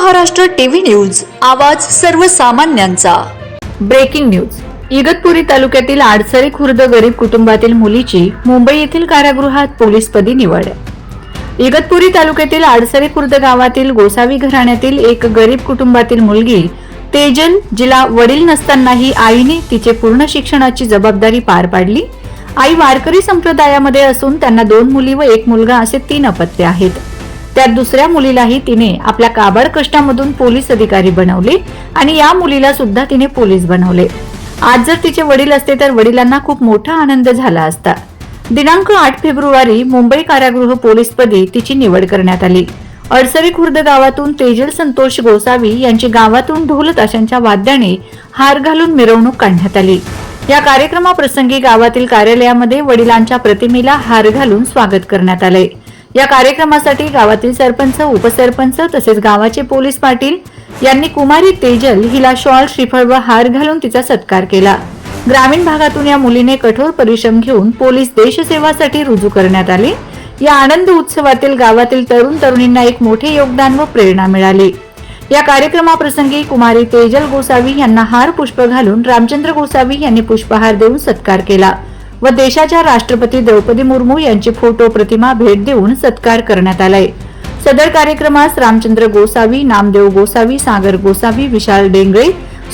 Maharashtra TV news, आवाज सर्वसामान्यांचा। Breaking news. Igatpuri तालुक्यातील आडसरी खुर्द गरीब कुटुंबातील मुलीची मुंबई येथील कारागृहात पोलीसपदी निवड। इगतपुरी तालुक्यातील आडसरी खुर्द गावातील गोसावी घराण्यातील एक गरीब कुटुंबातील मुलगी तेजल, जिला वडील नसतानाही आईने तिचे पूर्ण शिक्षणाची जबाबदारी पार पाडली। आई वारकरी संप्रदायामध्ये असून त्यांना 2 मुली व 1 मुलगा असे 3 अपत्य आहेत। त्यात दुसऱ्या मुलीलाही तिने आपल्या काबाड कष्टामधून पोलीस अधिकारी बनवले आणि या मुलीला सुद्धा तिने पोलीस बनवले। आज जर तिचे वडील असते तर वडिलांना खूप मोठा आनंद झाला असता। दिनांक 8 फेब्रुवारी मुंबई कारागृह पोलीसपदी तिची निवड करण्यात आली। अडसरी खुर्द गावातून तेजल संतोष गोसावी यांची गावातून ढोल ताशांच्या वाद्याने हार घालून मिरवणूक काढण्यात आली। या कार्यक्रमाप्रसंगी गावातील कार्यालयामध्ये वडिलांच्या प्रतिमेला हार घालून स्वागत करण्यात आले। या कार्यक्रमासाठी गावातील सरपंच, उपसरपंच तसेच गावाचे पोलीस पाटील यांनी कुमारी तेजल हिला शॉल, श्रीफळ व हार घालून तिचा सत्कार केला। ग्रामीण भागातून या मुलीने कठोर परिश्रम घेऊन पोलीस देशसेवासाठी रुजू करण्यात आले। या आनंद उत्सवातील गावातील तरुण तरुणींना एक मोठे योगदान व प्रेरणा मिळाली। या कार्यक्रमाप्रसंगी कुमारी तेजल गोसावी यांना हार पुष्प घालून रामचंद्र गोसावी यांनी पुष्पहार देऊन सत्कार केला व देशाच्या राष्ट्रपती द्रौपदी मुर्मू यांची फोटो प्रतिमा भेट देऊन सत्कार करण्यात आलाय। सदर कार्यक्रमास रामचंद्र गोसावी, नामदेव गोसावी, सागर गोसावी, विशाल डेंगळे,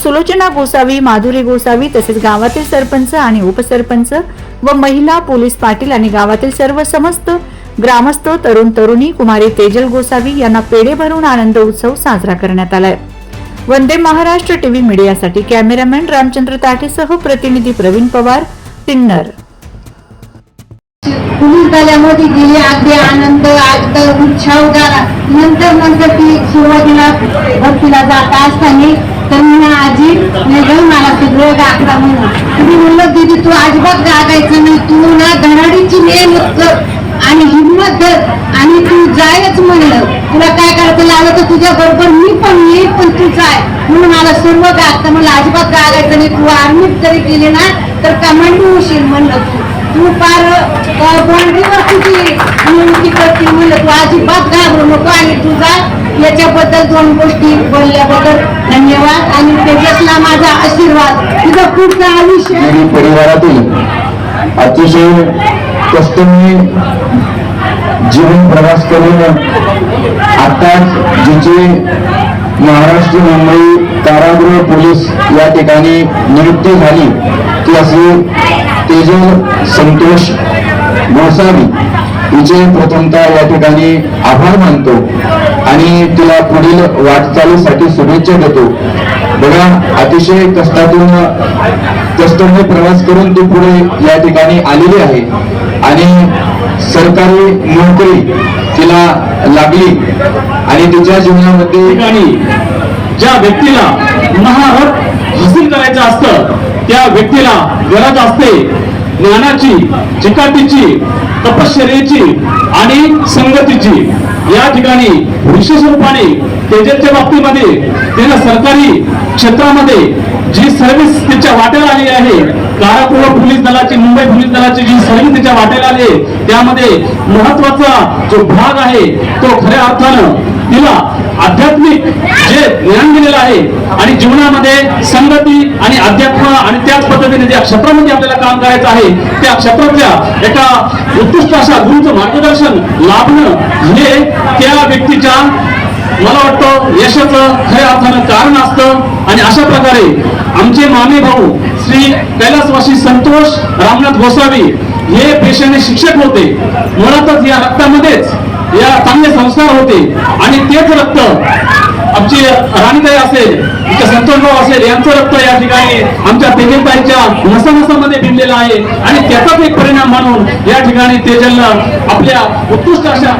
सुलोचना गोसावी, माधुरी गोसावी तसेच गावातील सरपंच आणि उपसरपंच व महिला, पोलीस पाटील आणि गावातील सर्व समस्त ग्रामस्थ, तरुण तरुणी कुमारी तेजल गोसावी यांना पेढे भरून आनंद उत्सव साजरा करण्यात आलाय। वंदे महाराष्ट्र टीव्ही मीडियासाठी कॅमेरामॅन रामचंद्र ताठेसह प्रतिनिधी प्रवीण पवार, सिन्नर। पोलीस दलामध्ये गेली, अगदी आनंद, अगदी उत्साह झाला। नंतर ती सुरुवातीला भरतीला जात असताना त्यांना आजी नाही मला सगळं गाकडा म्हणून तुम्ही म्हणलं दीदी तू अजिबात गागायचं नाही, तू ना धडाडीची मेहनत कर आणि हिंमत धर आणि तू जायच म्हणलं। तुला काय करायचं लागलं तर तुझ्या बरोबर मी पण येईल, पण तू जाय म्हणून मला सर्व गागतं। मला अजिबात गागायचं नाही, तू आर्मीत जरी गेली ना तर कमांडो होशील म्हणलं। तू पार बाउंड्रीवर तुझी नियुक्ती करतील म्हणलं, तू अजिबात घाबरू नको आणि तू जा। याच्याबद्दल 2 गोष्टी बोलल्याबद्दल धन्यवाद आणि तेजसला माझा आशीर्वाद। तुझं पुढचं आयुष्य परिवारातील अतिशय कष्टाने जीवन प्रवास करून आताच जिचे महाराष्ट्र मुंबई कारागृह पोलीस या ठिकाणी नियुक्ती झाली ती अशी तेजल संतोष गोसावी हिचे प्रथमतः या ठिकाणी आभार मानतो आणि तिला पुढील वाटचालीसाठी शुभेच्छा देतो। बघा, अतिशय कष्टाने प्रवास करून ती पुढे या ठिकाणी आलेली आहे आणि सरकारी नोकरी तिला लागली आणि तिच्या जीवनामध्ये ज्या व्यक्तीला महारथ हासिल करायचं असतं त्या व्यक्तीला गरज असते ज्ञानाची, चिकाटीची, तपश्चर्येची आणि संगतीची। या ठिकाणी विशेष रूपाने तेजलच्या बाबतीमध्ये त्याला सरकारी क्षेत्रामध्ये जी सर्व्हिस त्याच्या वाटेला आली आहे, कारागृह पोलीस दलाची, मुंबई पोलीस दलाची जी सर्व्हिस त्याच्या वाटेला आली त्यामध्ये महत्वाचा जो भाग आहे तो खऱ्या अर्थानं तिला आध्यात्मिक जे ज्ञान दिलेलं आहे आणि जीवनामध्ये संगती आणि अध्यात्म आणि त्याच पद्धतीने ज्या क्षेत्रामध्ये आपल्याला काम करायचं आहे त्या क्षेत्रातल्या एका उत्कृष्ट अशा गुरूचं मार्गदर्शन लाभणं हे त्या व्यक्तीच्या मला वाटतं यशाचं खऱ्या अर्थानं कारण असतं। आणि अशा प्रकारे आमचे मामे भाऊ श्री कैलासवासी संतोष रामनाथ गोसावी हे पेशाने शिक्षक होते। मुळातच या रक्तामध्येच या चांगले संस्कार होते आणि तेच रक्त आमची राणीताई असेल, संतोषभाऊ असेल यांचं रक्त या ठिकाणी आमच्या तेजलताईच्या नसानसामध्ये भिनलेलं आहे आणि त्याचाच एक परिणाम म्हणून या ठिकाणी तेजलला आपल्या उत्कृष्ट अशा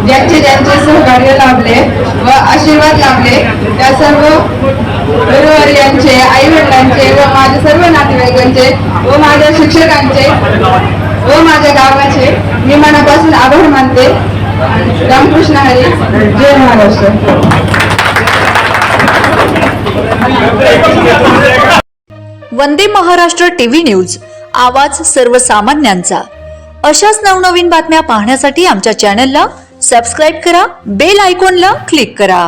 ज्यांचे सहकार्य लाभले व आशीर्वाद लाभले त्या सर्व गुरुवर्यांचे, आई वडिलांचे व माझ्या सर्व नातेवाईकांचे व माझ्या शिक्षकांचे व माझ्या गावाचे मी मनापासून आभार मानते। रामकृष्ण हरी, जय महाराष्ट्र। वंदे महाराष्ट्र टीव्ही न्यूज, आवाज सर्वसामान्यांचा। अशाच नवनवीन बातम्या पाहण्यासाठी आमच्या चॅनलला सबस्क्राइब करा, बेल आयकॉनला क्लिक करा।